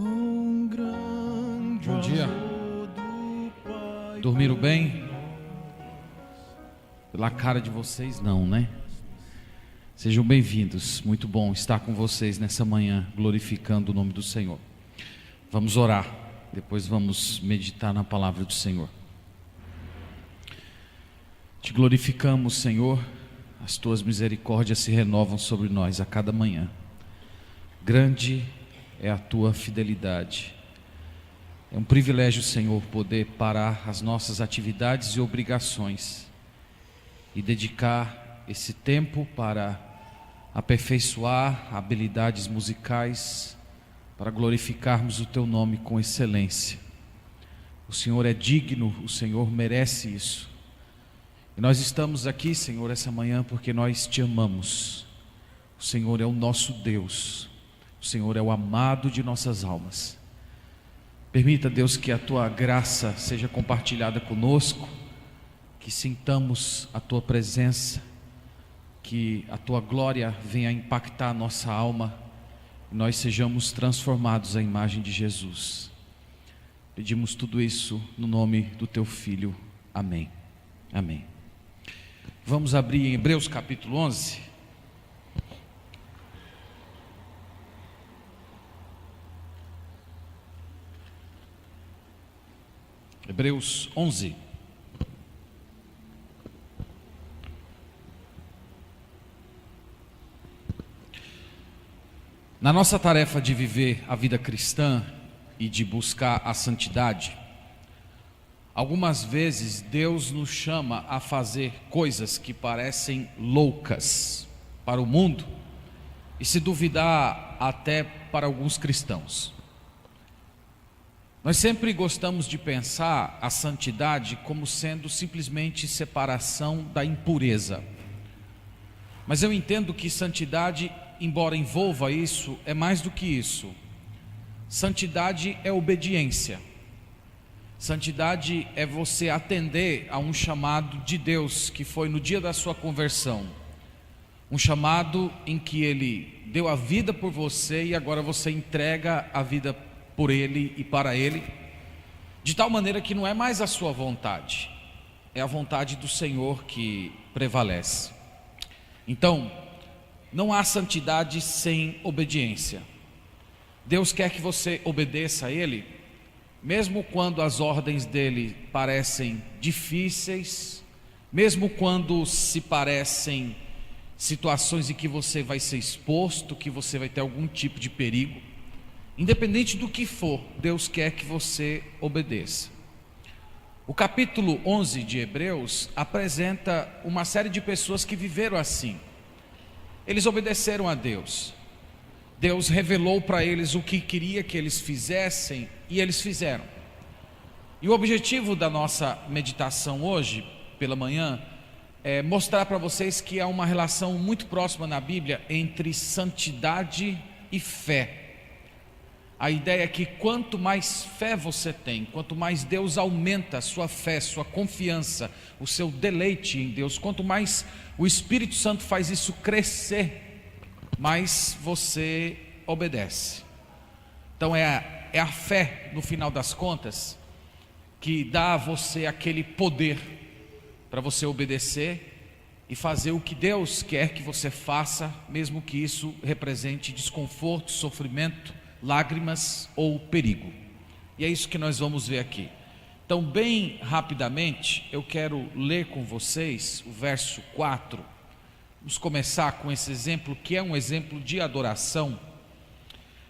Bom dia. Dormiram bem? Pela cara de vocês, não, né? Sejam bem-vindos. Muito bom estar com vocês nessa manhã, glorificando o nome do Senhor. Vamos orar, depois vamos meditar na palavra do Senhor. Te glorificamos, Senhor. As tuas misericórdias se renovam sobre nós a cada manhã. Grande é a tua fidelidade. É um privilégio, Senhor, poder parar as nossas atividades e obrigações e dedicar esse tempo para aperfeiçoar habilidades musicais, para glorificarmos o teu nome com excelência. O Senhor é digno, o Senhor merece isso. E nós estamos aqui, Senhor, essa manhã porque nós te amamos. O Senhor é o nosso Deus. O Senhor é o amado de nossas almas. Permita, Deus, que a tua graça seja compartilhada conosco, que sintamos a tua presença, que a tua glória venha impactar a nossa alma e nós sejamos transformados à imagem de Jesus. Pedimos tudo isso no nome do teu Filho. Amém. Amém. Vamos abrir em Hebreus capítulo 11. Hebreus 11. Na nossa tarefa de viver a vida cristã e de buscar a santidade, algumas vezes Deus nos chama a fazer coisas que parecem loucas para o mundo e, se duvidar, até para alguns cristãos. Nós sempre gostamos de pensar a santidade como sendo simplesmente separação da impureza. Mas eu entendo que santidade, embora envolva isso, é mais do que isso. Santidade é obediência. Santidade é você atender a um chamado de Deus que foi no dia da sua conversão. Um chamado em que Ele deu a vida por você e agora você entrega a vida por Ele e para Ele, de tal maneira que não é mais a sua vontade, é a vontade do Senhor que prevalece. Então, não há santidade sem obediência. Deus quer que você obedeça a Ele, mesmo quando as ordens dele parecem difíceis, mesmo quando se parecem situações em que você vai ser exposto, que você vai ter algum tipo de perigo. Independente do que for, Deus quer que você obedeça. O capítulo 11 de Hebreus apresenta uma série de pessoas que viveram assim. Eles obedeceram a Deus. Deus revelou para eles o que queria que eles fizessem e eles fizeram. E o objetivo da nossa meditação hoje, pela manhã, é mostrar para vocês que há uma relação muito próxima na Bíblia entre santidade e fé. A ideia é que quanto mais fé você tem, quanto mais Deus aumenta a sua fé, sua confiança, o seu deleite em Deus, quanto mais o Espírito Santo faz isso crescer, mais você obedece. Então é a fé, no final das contas, que dá a você aquele poder para você obedecer e fazer o que Deus quer que você faça, mesmo que isso represente desconforto, sofrimento, lágrimas ou perigo. E é isso que nós vamos ver aqui. Então, bem rapidamente, eu quero ler com vocês o verso 4. Vamos começar com esse exemplo, que é um exemplo de adoração.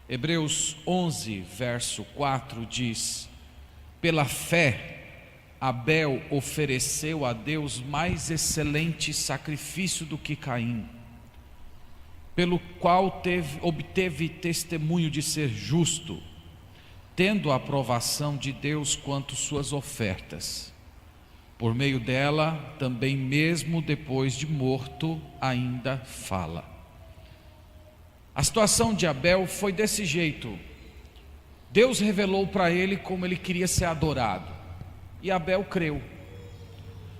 Hebreus 11, verso 4 diz: pela fé, Abel ofereceu a Deus mais excelente sacrifício do que Caim, pelo qual obteve testemunho de ser justo, tendo a aprovação de Deus quanto suas ofertas. Por meio dela, também mesmo depois de morto, ainda fala. A situação de Abel foi desse jeito. Deus revelou para ele como ele queria ser adorado, e Abel creu.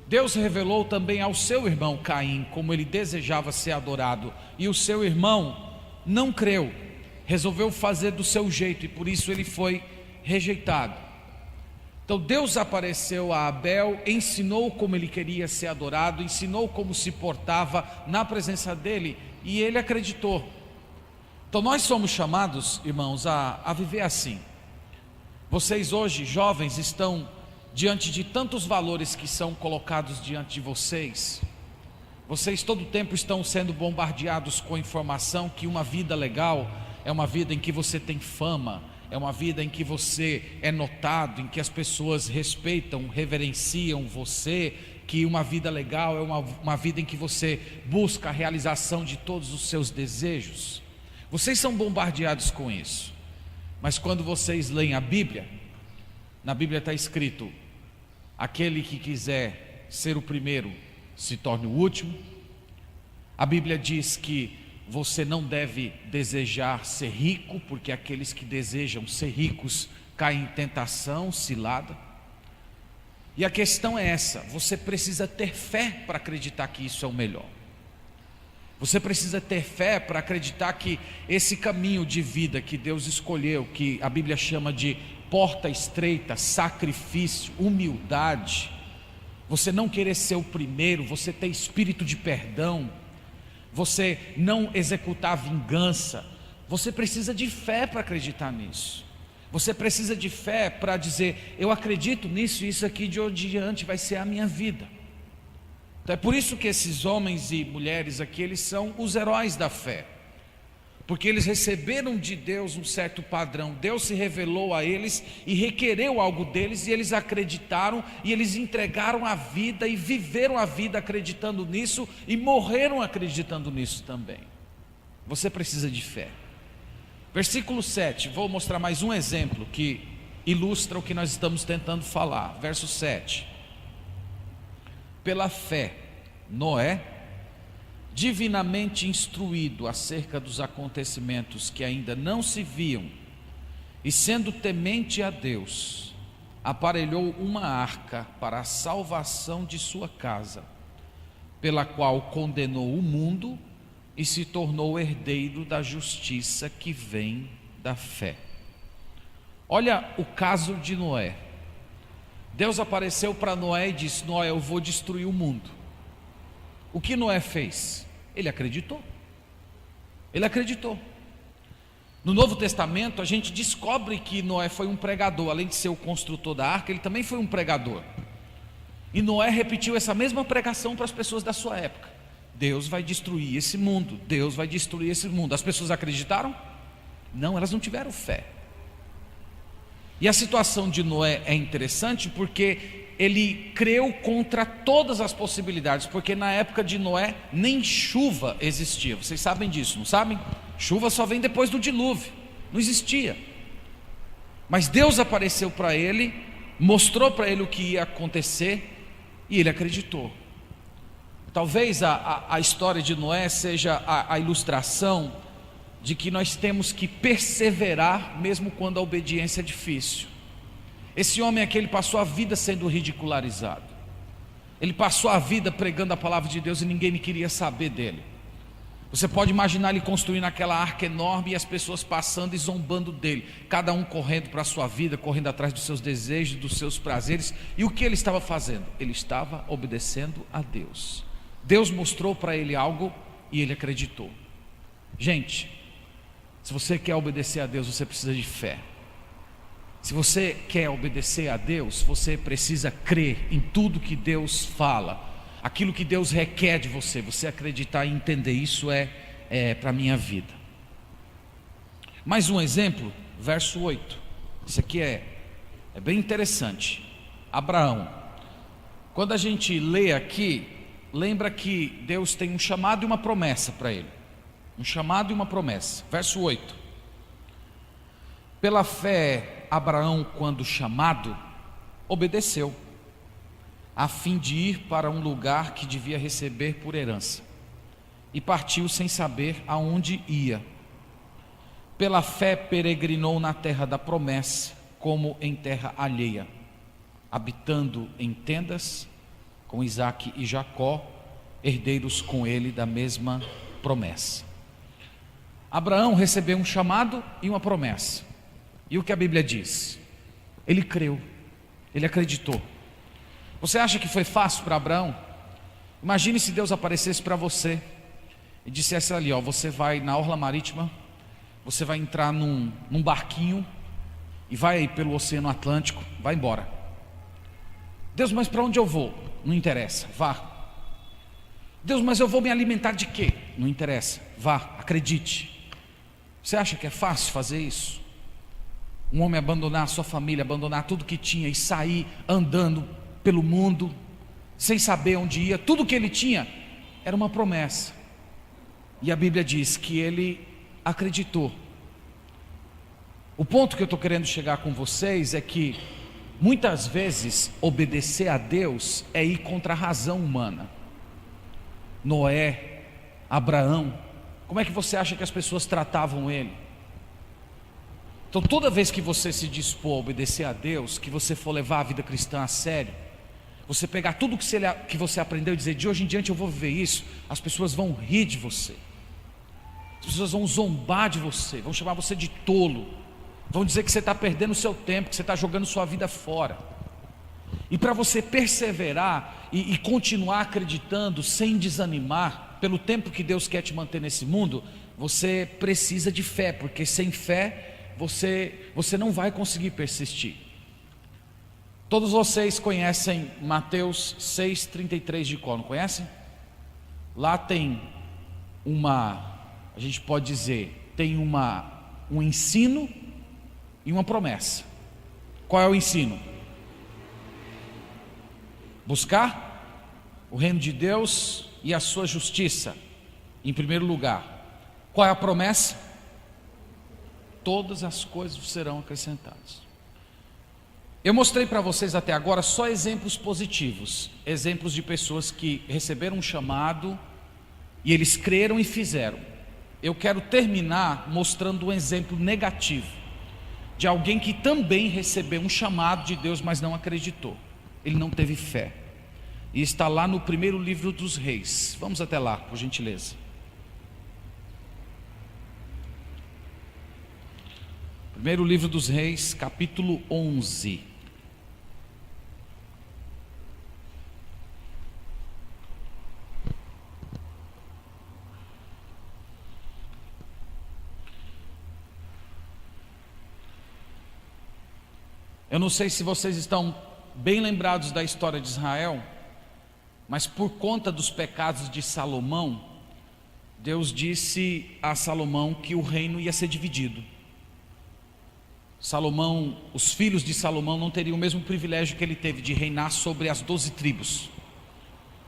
Deus revelou também ao seu irmão Caim como ele desejava ser adorado, e o seu irmão não creu. resolveu fazer do seu jeito e por isso ele foi rejeitado. Então Deus apareceu a Abel, ensinou como ele queria ser adorado, ensinou como se portava na presença dele e ele acreditou. Então nós somos chamados, irmãos, a viver assim. Vocês hoje, jovens, estão diante de tantos valores que são colocados diante de vocês. Vocês todo o tempo estão sendo bombardeados com informação que uma vida legal é uma vida em que você tem fama, é uma vida em que você é notado, em que as pessoas respeitam, reverenciam você, que uma vida legal é uma vida em que você busca a realização de todos os seus desejos. Vocês são bombardeados com isso. Mas quando vocês leem a Bíblia, na Bíblia está escrito: aquele que quiser ser o primeiro, se torne o último. A Bíblia diz que você não deve desejar ser rico, porque aqueles que desejam ser ricos caem em tentação, cilada. E a questão é essa: você precisa ter fé para acreditar que isso é o melhor. Você precisa ter fé para acreditar que esse caminho de vida que Deus escolheu, que a Bíblia chama de porta estreita, sacrifício, humildade, você não querer ser o primeiro, você ter espírito de perdão, você não executar vingança, você precisa de fé para acreditar nisso. Você precisa de fé para dizer: eu acredito nisso e isso aqui de hoje em diante vai ser a minha vida. Então é por isso que esses homens e mulheres aqui, eles são os heróis da fé, porque eles receberam de Deus um certo padrão. Deus se revelou a eles e requereu algo deles, e eles acreditaram, e eles entregaram a vida e viveram a vida acreditando nisso, e morreram acreditando nisso também. Você precisa de fé. Versículo 7, vou mostrar mais um exemplo que ilustra o que nós estamos tentando falar. Verso 7: pela fé, Noé, divinamente instruído acerca dos acontecimentos que ainda não se viam, e sendo temente a Deus, aparelhou uma arca para a salvação de sua casa, pela qual condenou o mundo e se tornou herdeiro da justiça que vem da fé. Olha o caso de Noé. Deus apareceu para Noé e disse: Noé, eu vou destruir o mundo. O que Noé fez? Ele acreditou. Ele acreditou. No Novo Testamento a gente descobre que Noé foi um pregador. Além de ser o construtor da arca, ele também foi um pregador. E Noé repetiu essa mesma pregação para as pessoas da sua época: Deus vai destruir esse mundo, Deus vai destruir esse mundo. As pessoas acreditaram? Não, elas não tiveram fé. E a situação de Noé é interessante porque ele creu contra todas as possibilidades, porque na época de Noé nem chuva existia. Vocês sabem disso, não sabem? Chuva só vem depois do dilúvio, não existia. Mas Deus apareceu para ele, mostrou para ele o que ia acontecer, e ele acreditou. Talvez a história de Noé seja a ilustração de que nós temos que perseverar mesmo quando a obediência é difícil. Esse homem aqui, ele passou a vida sendo ridicularizado. Ele passou a vida pregando a palavra de Deus e ninguém queria saber dele. Você pode imaginar ele construindo aquela arca enorme e as pessoas passando e zombando dele, cada um correndo para a sua vida, correndo atrás dos seus desejos, dos seus prazeres. E o que ele estava fazendo? Ele estava obedecendo a Deus. Deus mostrou para ele algo e ele acreditou. Gente, se você quer obedecer a Deus, você precisa de fé. Se você quer obedecer a Deus, você precisa crer em tudo que Deus fala, aquilo que Deus requer de você, você acreditar e entender: isso é para a minha vida. Mais um exemplo, verso 8. Isso aqui é bem interessante. Abraão. Quando a gente lê aqui, lembra que Deus tem um chamado e uma promessa para ele. Um chamado e uma promessa. Verso 8: pela fé, Abraão, quando chamado, obedeceu, a fim de ir para um lugar que devia receber por herança, e partiu sem saber aonde ia. Pela fé peregrinou na terra da promessa, como em terra alheia, habitando em tendas com Isaque e Jacó, herdeiros com ele da mesma promessa. Abraão recebeu um chamado e uma promessa. E o que a Bíblia diz? Ele creu, ele acreditou. Você acha que foi fácil para Abraão? Imagine se Deus aparecesse para você e dissesse ali, ó, você vai na orla marítima, você vai entrar num barquinho e vai pelo Oceano Atlântico, vai embora. Deus, mas para onde eu vou? Não interessa, vá. Deus, mas eu vou me alimentar de quê? Não interessa, vá, acredite. Você acha que é fácil fazer isso? Um homem abandonar a sua família, abandonar tudo que tinha e sair andando pelo mundo, sem saber onde ia. Tudo que ele tinha era uma promessa. E a Bíblia diz que ele acreditou. O ponto que eu estou querendo chegar com vocês é que muitas vezes obedecer a Deus é ir contra a razão humana. Noé, Abraão, como é que você acha que as pessoas tratavam ele? Então toda vez que você se dispor a obedecer a Deus, que você for levar a vida cristã a sério, você pegar tudo que você aprendeu e dizer, de hoje em diante eu vou viver isso, as pessoas vão rir de você, as pessoas vão zombar de você, vão chamar você de tolo, vão dizer que você está perdendo o seu tempo, que você está jogando sua vida fora. E para você perseverar e continuar acreditando sem desanimar, pelo tempo que Deus quer te manter nesse mundo, você precisa de fé, porque sem fé você não vai conseguir persistir. Todos vocês conhecem Mateus 6,33 de cor, não conhecem? Lá tem a gente pode dizer, tem um ensino e uma promessa. Qual é o ensino? Buscar o reino de Deus e a sua justiça em primeiro lugar. Qual é a promessa? Todas as coisas serão acrescentadas. Eu mostrei para vocês até agora só exemplos positivos, exemplos de pessoas que receberam um chamado e eles creram e fizeram. Eu quero terminar mostrando um exemplo negativo de alguém que também recebeu um chamado de Deus, mas não acreditou. Ele não teve fé. E está lá no primeiro livro dos Reis. Vamos até lá, por gentileza. Primeiro livro dos Reis, capítulo 11. Eu não sei se vocês estão bem lembrados da história de Israel, mas por conta dos pecados de Salomão, Deus disse a Salomão que o reino ia ser dividido. Salomão, os filhos de Salomão não teriam o mesmo privilégio que ele teve de reinar sobre as 12 tribos.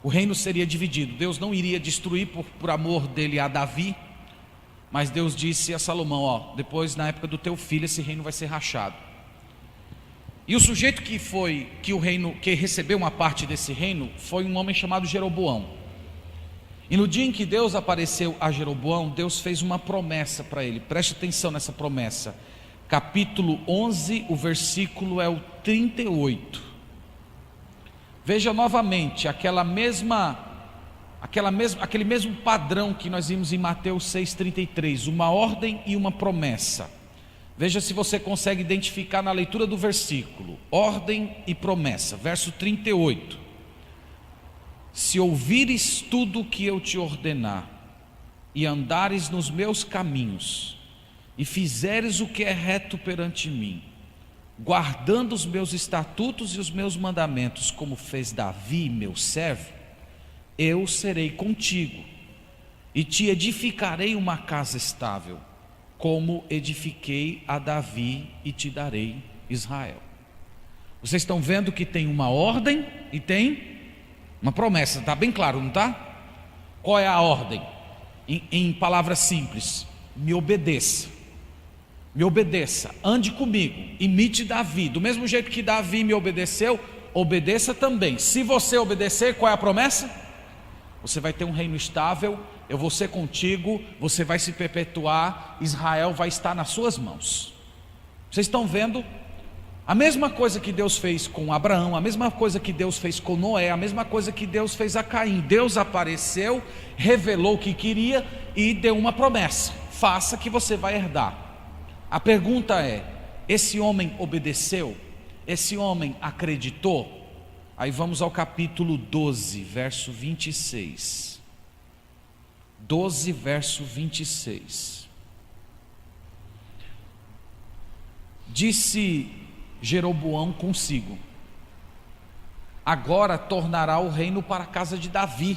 O reino seria dividido. Deus não iria destruir por amor dele a Davi, mas Deus disse a Salomão, ó, depois na época do teu filho esse reino vai ser rachado. E o sujeito que recebeu uma parte desse reino foi um homem chamado Jeroboão. E no dia em que Deus apareceu a Jeroboão, Deus fez uma promessa para ele. Preste atenção nessa promessa. Capítulo 11, o versículo é o 38. Veja novamente aquele mesmo padrão que nós vimos em Mateus 6,33, uma ordem e uma promessa. Veja se você consegue identificar na leitura do versículo, ordem e promessa. Verso 38. Se ouvires tudo o que eu te ordenar, e andares nos meus caminhos, e fizeres o que é reto perante mim, guardando os meus estatutos e os meus mandamentos, como fez Davi, meu servo, eu serei contigo, e te edificarei uma casa estável, como edifiquei a Davi, e te darei Israel. Vocês estão vendo que tem uma ordem e tem uma promessa, está bem claro, não está? Qual é a ordem? Em palavras simples, me obedeça, ande comigo, imite Davi, do mesmo jeito que Davi me obedeceu, obedeça também. Se você obedecer, qual é a promessa? Você vai ter um reino estável, eu vou ser contigo, você vai se perpetuar, Israel vai estar nas suas mãos. Vocês estão vendo? A mesma coisa que Deus fez com Abraão, a mesma coisa que Deus fez com Noé, a mesma coisa que Deus fez a Caim. Deus apareceu, revelou o que queria e deu uma promessa. faça que você vai herdar. A pergunta é: esse homem obedeceu? Esse homem acreditou? Aí vamos ao capítulo 12, verso 26. 12, verso 26. Disse Jeroboão consigo: agora tornará o reino para a casa de Davi.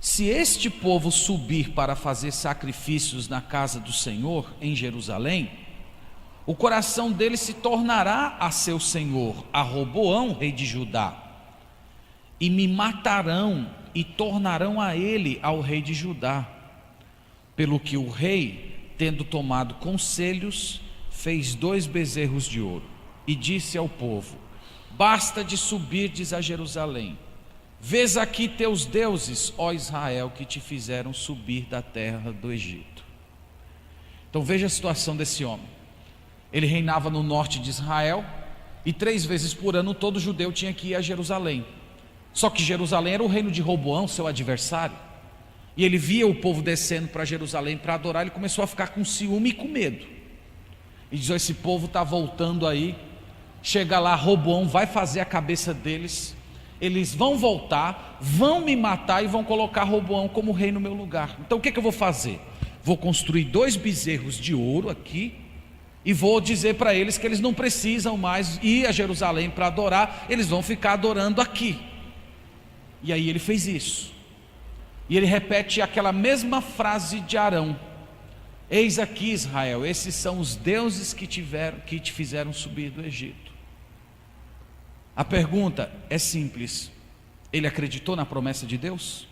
Se este povo subir para fazer sacrifícios na casa do Senhor em Jerusalém, o coração dele se tornará a seu senhor, a Roboão, rei de Judá, e me matarão e tornarão a ele ao rei de Judá. Pelo que o rei, tendo tomado conselhos, fez 2 bezerros de ouro e disse ao povo: basta de subirdes a Jerusalém. Vês aqui teus deuses, ó Israel, que te fizeram subir da terra do Egito. Então veja a situação desse homem. Ele reinava no norte de Israel, e 3 vezes por ano todo judeu tinha que ir a Jerusalém. Só que Jerusalém era o reino de Roboão, seu adversário, e ele via o povo descendo para Jerusalém para adorar. Ele começou a ficar com ciúme e com medo, e diz: esse povo está voltando aí, chega lá, Roboão vai fazer a cabeça deles, eles vão voltar, vão me matar e vão colocar Roboão como rei no meu lugar. Então o que eu vou fazer? Vou construir 2 bezerros de ouro aqui, e vou dizer para eles que eles não precisam mais ir a Jerusalém para adorar, eles vão ficar adorando aqui. E aí ele fez isso, e ele repete aquela mesma frase de Arão: eis aqui, Israel, esses são os deuses que te fizeram subir do Egito. A pergunta é simples: ele acreditou na promessa de Deus?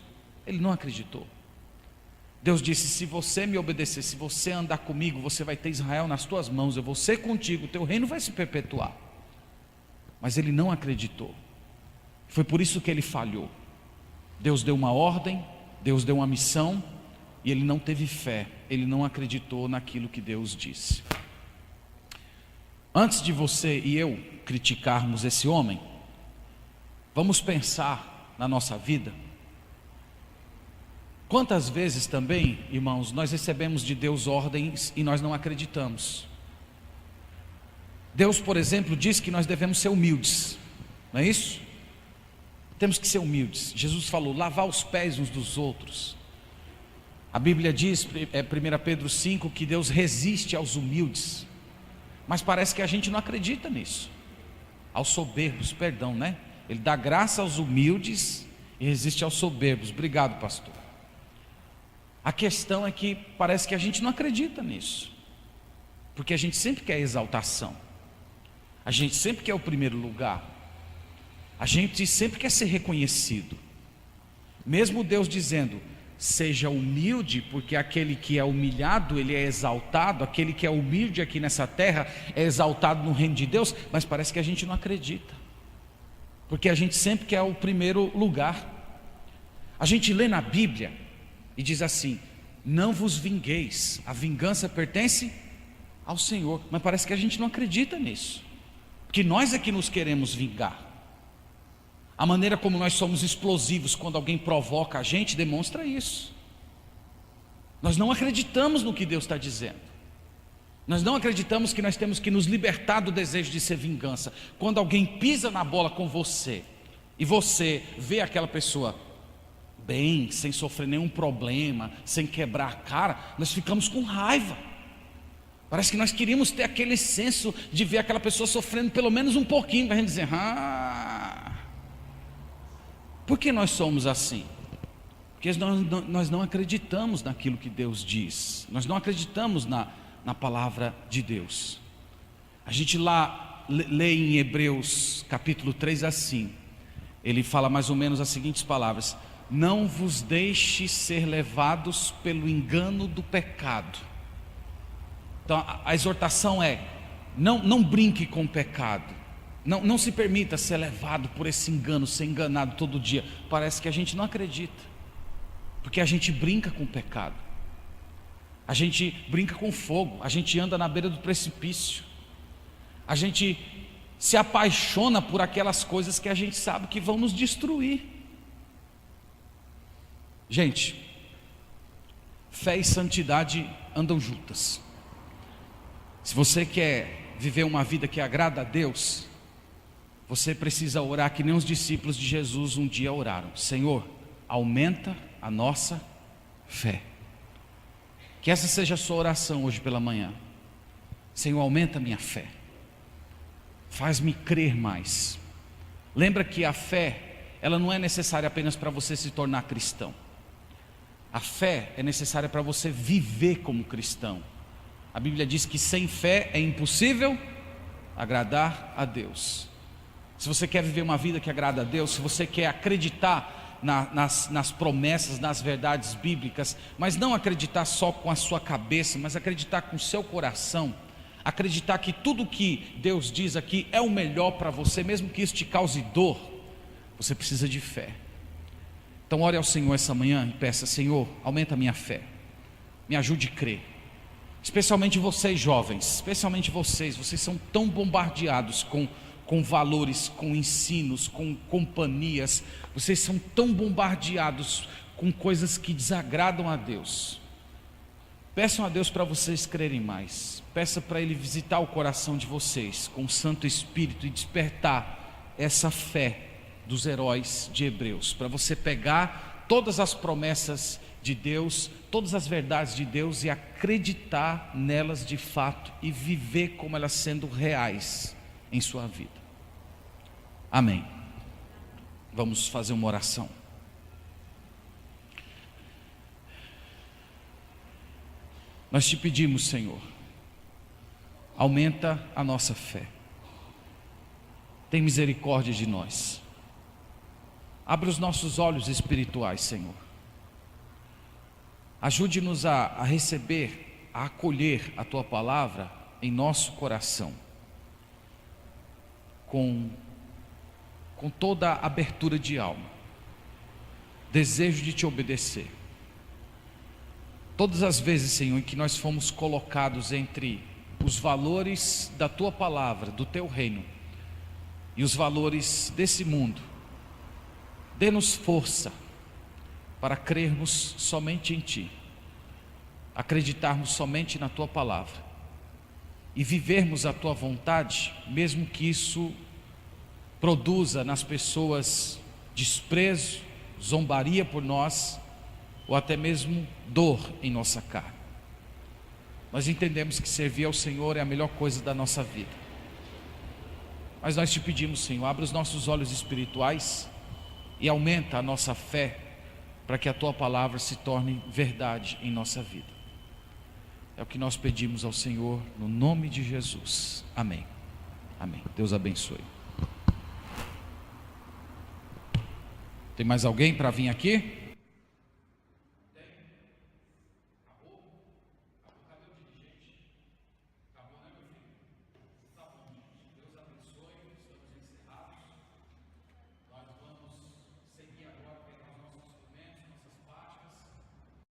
Ele não acreditou. Deus disse: se você me obedecer, se você andar comigo, você vai ter Israel nas tuas mãos, eu vou ser contigo, o teu reino vai se perpetuar. Mas ele não acreditou. Foi por isso que ele falhou. Deus deu uma ordem, Deus deu uma missão, e ele não teve fé, ele não acreditou naquilo que Deus disse. Antes de você e eu criticarmos esse homem, vamos pensar na nossa vida. Quantas vezes também, irmãos, nós recebemos de Deus ordens e nós não acreditamos. Deus, por exemplo, diz que nós devemos ser humildes, não é isso? Temos que ser humildes. Jesus falou: lavar os pés uns dos outros. A Bíblia diz, 1 Pedro 5, que Deus resiste aos humildes, mas parece que a gente não acredita nisso. Aos soberbos, perdão, né? Ele dá graça aos humildes e resiste aos soberbos. Obrigado, pastor. A questão é que parece que a gente não acredita nisso, porque a gente sempre quer exaltação, a gente sempre quer o primeiro lugar, a gente sempre quer ser reconhecido. Mesmo Deus dizendo: seja humilde, porque aquele que é humilhado, ele é exaltado, aquele que é humilde aqui nessa terra é exaltado no reino de Deus, mas parece que a gente não acredita, porque a gente sempre quer o primeiro lugar. A gente lê na Bíblia e diz assim: não vos vingueis, a vingança pertence ao Senhor. Mas parece que a gente não acredita nisso, que nós é que nos queremos vingar. A maneira como nós somos explosivos quando alguém provoca a gente demonstra isso. Nós não acreditamos no que Deus está dizendo. Nós não acreditamos que nós temos que nos libertar do desejo de ser vingança. Quando alguém pisa na bola com você e você vê aquela pessoa bem, sem sofrer nenhum problema, sem quebrar a cara, nós ficamos com raiva. Parece que nós queríamos ter aquele senso de ver aquela pessoa sofrendo pelo menos um pouquinho, para a gente dizer: por que nós somos assim? Porque nós não acreditamos naquilo que Deus diz, nós não acreditamos na palavra de Deus. A gente lá lê em Hebreus capítulo 3 assim, ele fala mais ou menos as seguintes palavras: não vos deixe ser levados pelo engano do pecado. Então a exortação é: não brinque com o pecado, não se permita ser levado por esse engano, ser enganado todo dia. Parece que a gente não acredita, porque a gente brinca com o pecado, a gente brinca com fogo, a gente anda na beira do precipício, a gente se apaixona por aquelas coisas que a gente sabe que vão nos destruir. Gente, Fé e santidade andam juntas. Se você quer viver uma vida que agrada a Deus, você precisa orar que nem os discípulos de Jesus um dia oraram: Senhor, aumenta a nossa fé. Que essa seja a sua oração hoje pela manhã. Senhor, aumenta a minha fé, faz-me crer mais. Lembra que a fé, ela não é necessária apenas para você se tornar cristão. A fé é necessária para você viver como cristão. A Bíblia diz que sem fé é impossível agradar a Deus. Se você quer viver uma vida que agrada a Deus, se você quer acreditar nas promessas, nas verdades bíblicas, mas não acreditar só com a sua cabeça, mas acreditar com o seu coração, acreditar que tudo que Deus diz aqui é o melhor para você, mesmo que isso te cause dor, você precisa de fé. Então ore ao Senhor essa manhã e peça: Senhor, aumenta a minha fé, me ajude a crer. Especialmente vocês jovens, especialmente vocês são tão bombardeados com valores, com ensinos, com companhias, vocês são tão bombardeados com coisas que desagradam a Deus. Peçam a Deus para vocês crerem mais. Peça para Ele visitar o coração de vocês com o Santo Espírito e despertar essa fé dos heróis de Hebreus, para você pegar todas as promessas de Deus, todas as verdades de Deus e acreditar nelas de fato e viver como elas sendo reais em sua vida. Amém. Vamos fazer uma oração. Nós te pedimos, Senhor, aumenta a nossa fé. Tem misericórdia de nós. Abre os nossos olhos espirituais, Senhor. Ajude-nos a receber, a acolher a Tua palavra em nosso coração, com toda a abertura de alma, desejo de Te obedecer. Todas as vezes, Senhor, em que nós fomos colocados entre os valores da Tua palavra, do Teu reino, e os valores desse mundo, dê-nos força para crermos somente em Ti, acreditarmos somente na Tua palavra e vivermos a Tua vontade, mesmo que isso produza nas pessoas desprezo, zombaria por nós, ou até mesmo dor em nossa carne. Nós entendemos que servir ao Senhor é a melhor coisa da nossa vida, mas nós te pedimos, Senhor, abre os nossos olhos espirituais e aumenta a nossa fé, para que a Tua palavra se torne verdade em nossa vida. É o que nós pedimos ao Senhor, no nome de Jesus, amém. Amém. Deus abençoe. Tem mais alguém para vir aqui?